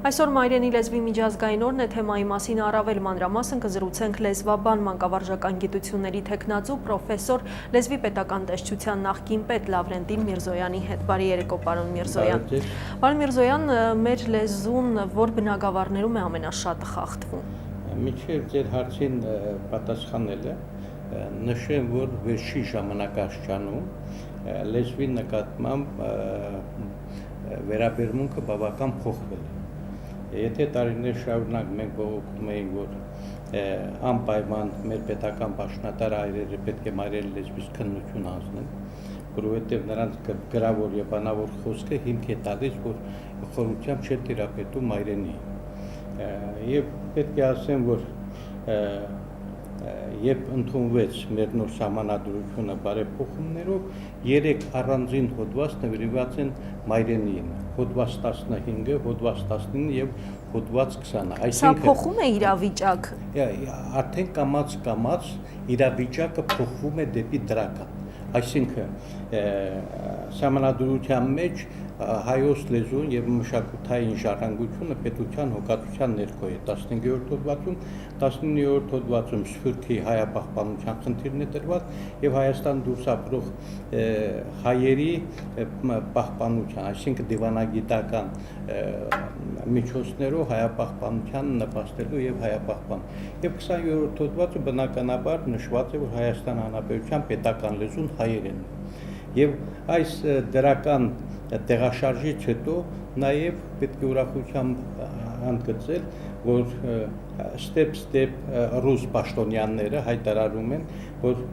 Այսօր մայրենի լեզվի միջազգային օրն է, թեմայի մասին առավել մանրամասն կզրուցենք լեզվաբան մանկավարժական գիտությունների թեկնածու պրոֆեսոր լեզվի պետական տեսչության նախկին պետ Լավրենտին Միրզոյանի հետ։ Բարի երեկո, պարոն Միրզոյան։ Պարոն Միրզոյան, մեր լեզուն որ բնագավառներում է ամենաշատը խախտվում։ Միջև ձեր հարցին պատասխանելը նշեմ, որ վերջի ժամանակաշրջանում լեզվի նկատմամբ վերաբերմունքը բավական փոխվել է։ Եթե տարիներ շարունակ մենք բողոքում էինք, որ անպայման մեր պետական պաշտոնատար հայրերը պետք է մայրենի լեզվից քննություն անցնեն, որովհետև նրանց գրավոր եւ բանավոր խոսքը հիմք է տալիս, որ խորությամբ չէ տիրապետում մայրենի։ Եվ պետք է ասեմ, որ երբ ընդունվեց մեր նոր սահմանադրությունը բարեփոխումներով, 3 առանձին հոդված նվիրված են մայրենիին, հոդված 15, հոդված 19 եւ հոդված 20։ Սա փոխում է իրավիճակը։ Արդեն կամաց իրավիճակը փոխվում է դեպի դրական։ Այսինքն սահմանադրության մեջ հայոց լեզուն եւ մշակութային ժառանգությունը պետության հոգատության ներքո է 15-րդ հոդվածում, 19-րդ հոդվածում Սփյուռքի հայապահպանության խնդիրն է դրված եւ Հայաստան դուրս ապրող հայերի պահպանության, այսինքն դիվանագիտական միջոցներով հայապահպանության նպաստելու եւ հայապահպան։ Եվ 20-րդ հոդվածը բնականաբար նշված է, որ Հայաստան Հանրապետության պետական լեզուն հայերենն է։ Եվ այս դրական տեղաշարժից հետո նաև պետք է ուրախությամբ հանդգծել, որ ստեպ ռուս պաշտոնյաները հայտարարում են, որ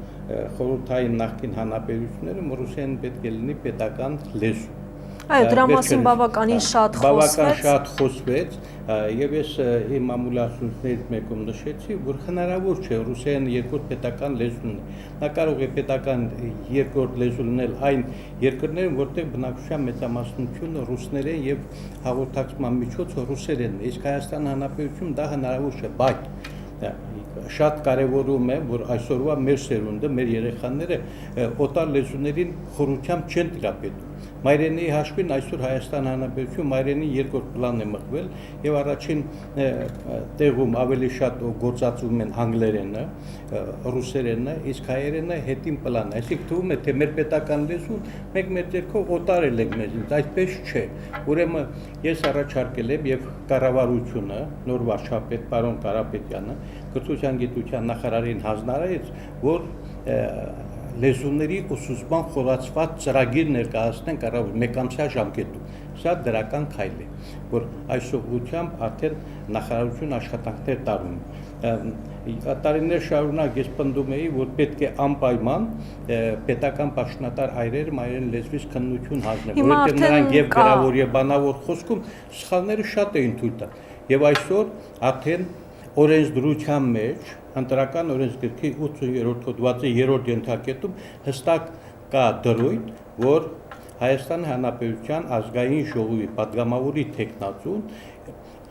խորհրդային նախկին հանրապետություններում ռուսերեն պետք է լինի պետական լեզու։ Այո, դրա մասին բավականին շատ խոսվեց, եւ ես իմ մամուլացություններից մեկում նշեցի, որ հնարավոր չէ ռուսերեն երկրորդ պետական լեզուն է։ Նա կարող է պետական երկրորդ լեզու լինել այն երկրներում, որտեղ բնակչության մեծամասնությունը ռուսներեն եւ հաղորդակցման միջոցը ռուսերենն է, իսկ Հայաստան Հանրապետությունում դա հնարավոր չէ, բայց շատ կարևորում է, որ այսօրվա մեր սերունդը, մեր երեխաները օտար լեզուներին խորությամբ չեն տիրապետում։ Մայրենի հաշվին այսօր Հայաստան Հանրապետությունում մայրենի երկրորդ պլան է մղվել եւ առաջին տեղում ավելի շատ գործածվում են անգլերենը, ռուսերենը, իսկ հայերենը հետին պլան է։ Այսինքն թվում է, թե մեր պետական լեզուն մենք մեր ձեռքով օտարել ենք մեզնից, այդպես չէ։ Ուրեմն ես առաջարկել եմ եւ կառավարությունը, նոր վարչապետ պարոն Կարապետյանը կրթության գիտության նախարարին հանձնարարեց, որ լեզուների ուսուցման խորացված ծրագիր ներկայացնեն մեկամսյա ժամկետում։ Սա դրական քայլ է, որ այս ուղղությամբ արդեն նախարարությունը աշխատանքներ տարում է։ Տարիներ շարունակ ես պնդում էի, որ պետք է անպայման պետական պաշտոնատար հայրերը մայրենի լեզվից քննություն հանձնեն, որովհետև նրանք եւ գրավոր եւ բանավոր խոսքում սխալները շատ էին թույլ տալ։ Եվ այսօր արդեն օրենսդրության մեջ ընտրական օրենսգրքի 80-րդ հոդվածի 3-րդ ենթակետում հստակ կա դրույթ, որ Հայաստան Հանրապետության ազգային ժողովի падգամավորի թեկնածուն,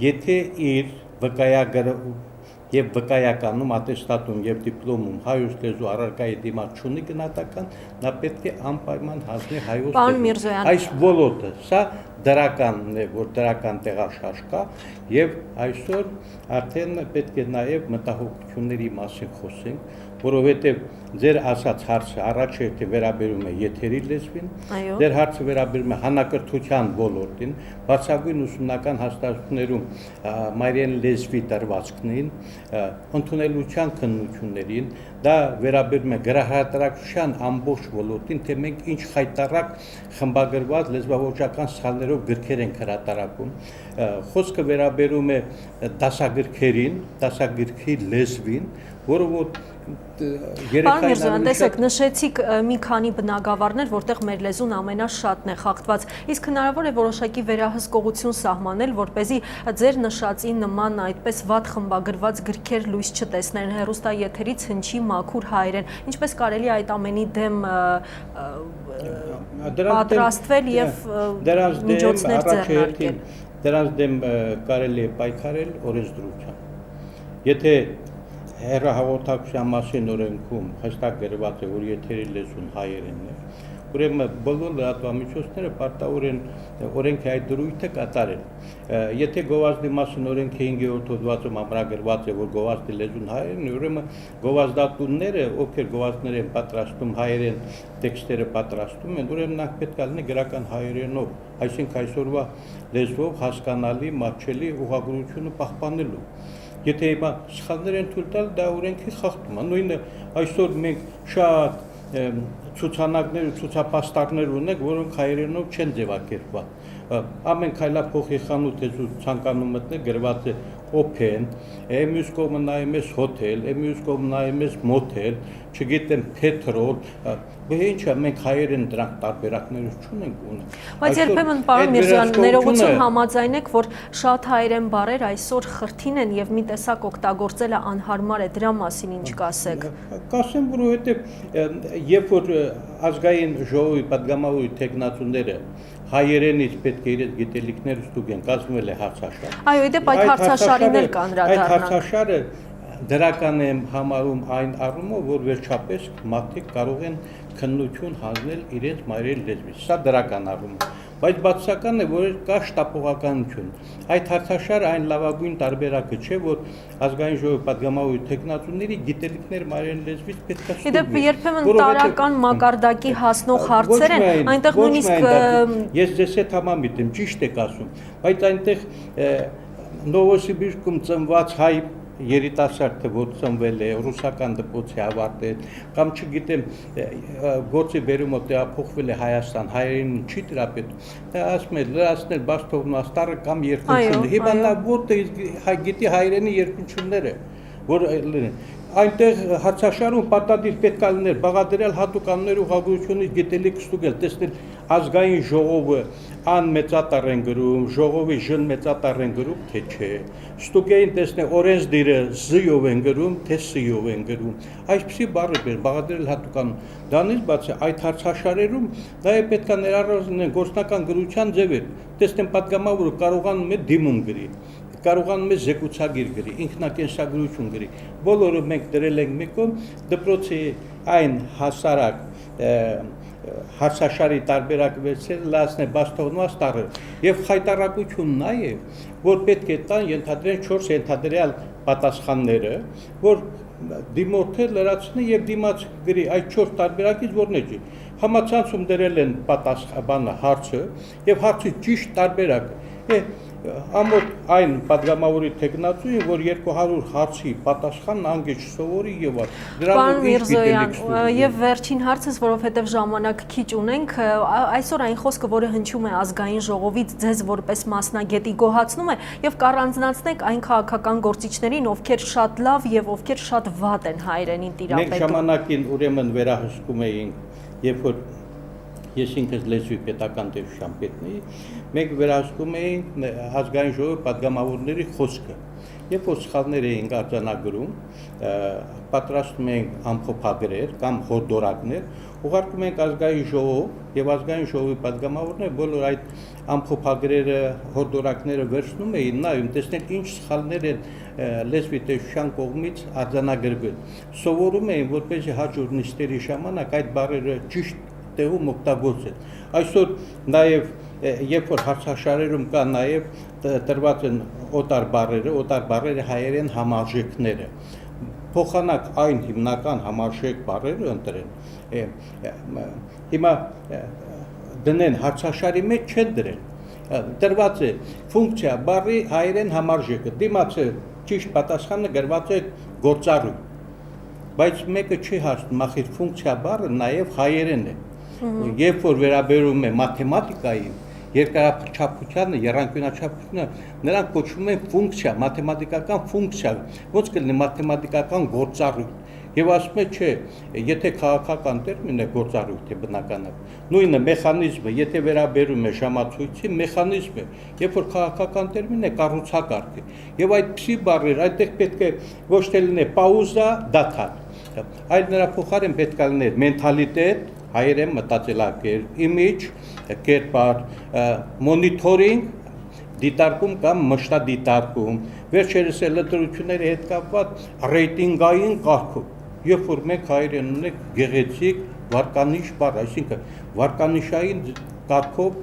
եթե իր վկայականում, ատեստատում եւ դիպլոմում հայոց լեզու առարկայի դիմաց չունի գնահատական, նա պետք է անպայման հանձնի հայոց լեզու։ Այս ոլորտը սա դրականն է, որ դրական տեղաշարժ կա եւ այսօր արդեն պետք է նաեւ մտահոգությունների մասին խոսենք, որովհետեւ ձեր ասած հարցը առաջերտի վերաբերում է եթերի լեզվին, ձեր հարցը վերաբերում է հանրակրթության ոլորտին, բարձրագույն ուսումնական հաստատություններում մայրենի լեզվի դրվածքներին, ընդունելության քննություններին, դա վերաբերում է գրահրատարակչության ամբողջ ոլորտին, թե մենք ինչ խայտառակ խմբագրված լեզվաոճական սխալներով գրքեր ենք հրատարակում, խոսքը վերաբերում է դասագրքերին, դասագրքի լեզվին, որը որ Պարոն Միրզոյան, տեսեք, նշեցիք մի քանի բնագավառներ, որտեղ մեր լեզուն ամենաշատն է խախտված, իսկ հնարավոր է որոշակի վերահսկողություն սահմանել, որպեսզի ձեր նշածի նման այդպես վատ խմբագրված գրքեր լույս չտեսնեն, հեռուստաեթերից հնչի մաքուր հայերեն, ինչպես կարելի է այդ ամենի դեմ պատրաստվել եւ միջոցներ ձեռնարկել։ Դրանց դեմ կարելի է պայքարել օրենսդրությամբ։ Եթե հեռահաղորդակցության մասին օրենքում հստակ գրված է, որ եթերի լեզուն հայերենն է, ուրեմն բոլոր լրատվամիջոցները պարտավոր են օրենքի այդ դրույթը կատարել։ Եթե գովազդի մասին օրենքի 5-րդ հոդվածում ամրագրված է, որ գովազդի լեզուն հայերեն է, ուրեմն գովազդատունները, ովքեր գովազդներ են պատրաստում հայերեն տեքստերը պատրաստում են, ուրեմն նա պետք է լինի գրական հայերենով, այսինքն այսօրվա լեզվով հասկանալի, մատչելի ուղղագրությունը պահպանելու։ Եթե հիմա սխալներ են թույլ տալ, դա օրենքի խախտում է։ Նույնը այսօր մենք շատ ցուցանակներ ու ցուցապաստառներ ունենք, որոնք հայերենով չեն ձևակերպված։ Ամեն քայլափոխի խանութ ես ու ցանկանում մտնել գրված է open, մյուս կողմը նայում ես hotel, մյուս կողմը նայում ես motel, չգիտեմ petrol, ինչ է մենք հայերեն դրանք տարբերակները չունենք ունենք։ Բայց երբեմն պարոն Միրզոյան, ներողություն համաձայնեք, որ շատ հայերեն բառեր այսօր խրթին են եւ մի տեսակ օգտագործելը անհարմար է, դրա մասին ինչ կասեք։ Կասեմ, որովհետեւ երբ որ ազգային ժողովի падգամավորի տեխնացուները հայերենից պետք է իրենց գիտելիքները ստուգեն, կազմվել է հարցաշար։ Այո, դեպ այդ հարցաշարին էլ կանդրադառնանք։ Այդ հարցաշարը դրական եմ համարում այն առումով, որ վերջապես մարդիկ կարող են քննություն հանձնել իրենց մայրեն լեզվից։ Սա դրական առումով։ Բայց բացասական է, որ կա շտապողականություն։ Այդ հարցաշարը այն լավագույն տարբերակը չէ, որ ազգային ժողովի падգամավորի տեխնացուների գիտելիքները մայրեն լեզվից պետք է ստուգեն։ Իդեպ երբեմն տարական մակարդակի հասնող հարցեր են, այնտեղ նույնիսկ ես ձեզ հետ համամիտ եմ, ճիշտ եք ասում, բայց այնտեղ Նովոսիբիրսկում ծնված հայ երիտասարդը, որ ծնվել է, ռուսական դպրոցի ավարտել, կամ չգիտեմ, գործի բերումով տեղափոխվել է Հայաստան, հայերենին չի տիրապետում, դա ասում է լրացնել բաց թողնու աստառը կամ երկնչունները։ Հիմա նա որտեղ գիտի հայերենի երկնչունները, որ այնտեղ հարցաշարում պարտադիր պետք է լիներ բաղադրյալ հատուկաններ ուղղագրությունից գիտելիք ստուգել, տեսնել ազգային ժողովը անմեծատառ են գրում, ժողովի ժն մեծատառ են գրում, թե չէ։ Ստուգեին տեսնել օրենսդիրը զ-ով են գրում, թե ս-ով են գրում։ Այսպիսի բառեր բաղադրել հատուկանում։ Դրանից բացի այդ հարցաշարերում նաև պետք է ներառված լինեն գործնական գրության ձևեր։ Տեսնեն падգամավորը կարողանում է դիմում գրի, կարողանում է զեկուցագիր գրի, ինքնակենսագրություն գրի։ Բոլորը մենք դրել ենք մի կողմ, դպրոցի այն հասարակ հարցաշարի տարբերակը վերցրել լացնել բաց թողնու աստառը եւ խայտարակությունն նա է, որ պետք է տան ենթադրեն 4 ենթադրյալ պատասխանները, որ դիմորդը լրացնի եւ դիմաց գրի այդ 4 տարբերակից որն է ջի։ Համացանցում դրել են պատասխանը հարցը եւ հարցի ճիշտ տարբերակը։ Ամոթ այն падգամավորի տեխնացուին, որ 200 հարցի պատասխանն անգեջ սովորի եւ այլ։ Պարոն Միրզոյան, եւ վերջին հարցս, որովհետեւ ժամանակ քիչ ունենք, այսօր այն խոսքը, որը հնչում է ազգային ժողովից ձեզ որպես մասնագետի գոհացնում է եւ կառանձնացնեք այն քաղաքական գործիչներին, ովքեր շատ լավ եւ ովքեր շատ վատ են հայերենին տիրապետում։ Մենք ժամանակին ուրեմն վերահսկում էինք, երբ որ ես ինքս լեզվի պետական դեպշան պետն էի, մենք վերահսկում էինք ազգային ժողովի падգամավորների խոսքը։ Երբ որ սխալներ էինք արձանագրում, պատրաստում էինք ամփոփագրեր կամ հորդորակներ, ուղարկում ենք ազգային ժողով եւ ազգային ժողովի падգամավորները բոլոր այդ ամփոփագրերը, հորդորակները վերցնում էին, նայում, տեսնել ինչ սխալներ են լեզվի տեսության կողմից արձանագրվել։ Սովորում էին, որպեսզի հաջորդ նիստերի ժամանակ այդ բառերը ճիշտ տեղում օգտագործել։ Այսօր նաև երբ որ հարցաշարերում կա նաև տրված են օտար բառերը հայերեն համարժեքները։ Փոխանակ այն հիմնական համարժեք բառերը ընտրեն։ Հիմա դնեն հարցաշարի մեջ չեն դրել։ Տրված է ֆունկցիա բառի հայերեն համարժեքը։ Դիմացը ճիշտ պատասխանը գրված է գործառույթ։ Բայց մեկը չի հասնում, ախր ֆունկցիա բառը նաև հայերեն է։ Երբ որ վերաբերում է մաթեմատիկային, երկրաչափությանը, եռանկյունաչափությունը, նրանք կոչվում են ֆունկցիա, մաթեմատիկական ֆունկցիա, ոնց կլինի մաթեմատիկական գործառույթ։ Եվ ասում է, չէ, եթե քաղաքական տերմին է գործառույթ է բնականաբար, նույնը մեխանիզմը, եթե վերաբերում է ժամացույցի, մեխանիզմ է, երբ որ քաղաքական տերմին է կառուցակարգ է։ Եվ այդպիսի բառեր, այդտեղ պետք է ոչ թե լինի պաուզա, դադար, այլ նրա փոխարեն պետք է լինի մենթալիտետ, հայերեն մտածելակերպ, image, կերպար, monitoring, դիտարկում կամ մշտադիտարկում, վերջերս է լտրությունների հետ կապված ռեյտինգային կարգով։ երբ որ մենք հայերեն ունենք գեղեցիկ վարկանիշ բառ, այսինքն վարկանիշային կարգով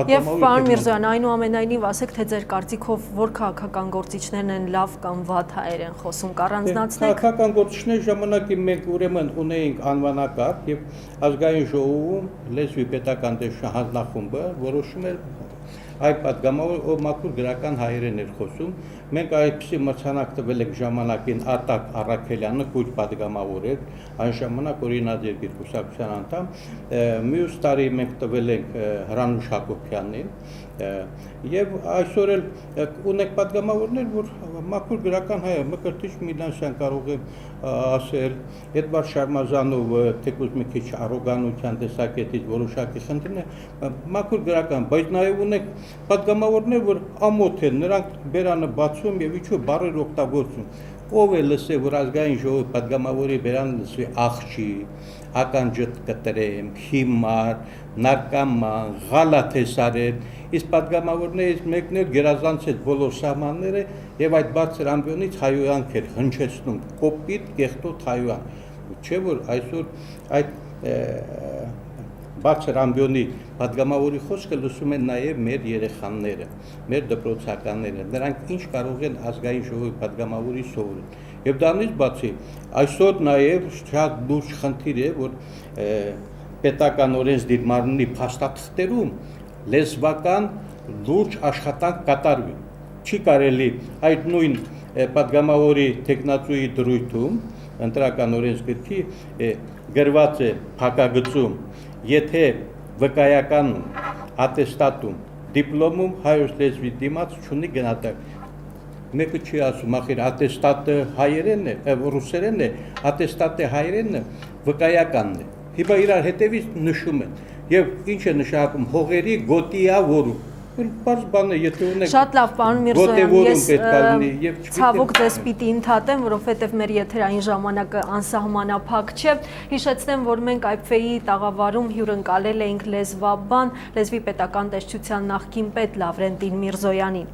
Եվ պարոն Միրզոյան, այնուամենայնիվ ասեք, թե ձեր կարծիքով որ քաղաքական գործիչներն են լավ կամ վատ հայերեն խոսում, կառանձնացնեք։ Քաղաքական գործիչների ժամանակի մենք ուրեմն ունեինք անվանակարգ եւ ազգային ժողովում լեզվի պետական հանձնախումբը որոշում էր այդ պատգամավոր մաքուր գրական հայերեն էր խոսում։ Մենք այդպիսի մրցանակ տվել ենք ժամանակին Արտակ Առաքելյանը, քույր պատգամավոր էր, այն ժամանակ օրինաձեռգիր կուսակցության անդամ, մյուս տարի մենք տվել ենք Հրանուշ Հակոբյանին, եւ այսօր էլ ունենք պատգամավորներ, որ մաքուր գրական հայ է, Մկրտիչ Միլանյան կարող է ասել, Էդվարդ Շարմազանովը թեկուզ մի քիչ առոգանության տեսակետից որոշակի խնդիրն է, մաքուր գրական, բայց նաեւ ունենք պատգամավորներ, որ ամոթ են, նրանք բերանը բացում եւ իջու բառեր օգտագործում։ Ով է լսե, որ ազգային ժողովի պատգամավորի բերանը լսվի աղջի, ականջդ կտրեմ, հիմար, նարկաման, ղալաթեսարեր, իսկ պատգամավորներից մեկն էլ գերազանցեց բոլոր սահմանները եւ այդ բարձր ամբիոնից հայոյանք էր հնչեցնում, կոպիտ կեղտոտ հայոյան։ Չէ՞ որ այսօր այդ բարձր ամբիոնի պատգամավորի խոսքը լսում են նաև մեր երեխաները, մեր դպրոցականները, նրանք ինչ կարող են ազգային ժողովի պատգամավորի սովորել։ Եվ դրանից բացի, այսօր նաև շատ լուրջ խնդիր է, որ պետական օրենսդիրմարանի փաստաթղթերում լեզվական լուրջ աշխատանք կատարվի։ Չի կարելի այդ նույն պատգամավորի տեխնացուի դրույթում, ընտրական օրենսգրքի գրված է փակագծում, եթե վկայականում, ատեստատում, դիպլոմում հայոց լեզվի դիմաց չունի գնահատակ։ Մեկը չի ասում, ախր ատեստատը հայերենն է, ռուսերենն է, ատեստատը հայերենն է, վկայականն է։ Հիմա իրար հետևից նշում են։ Եվ ինչ է նշանակում հողերի գոտիավորում։ Պարզ բան է, եթե ունենք Շատ լավ, պարոն Միրզոյան, ես ցավոք ձեզ պիտի ընդհատեմ, որովհետև մեր եթերային ժամանակը անսահմանափակ չէ։ Հիշեցնեմ, որ մենք IPFE-ի տաղավարում հյուրընկալել էինք լեզվաբան, լեզվի պետական տեսչության նախկին պետ Լավրենտին Միրզոյանին։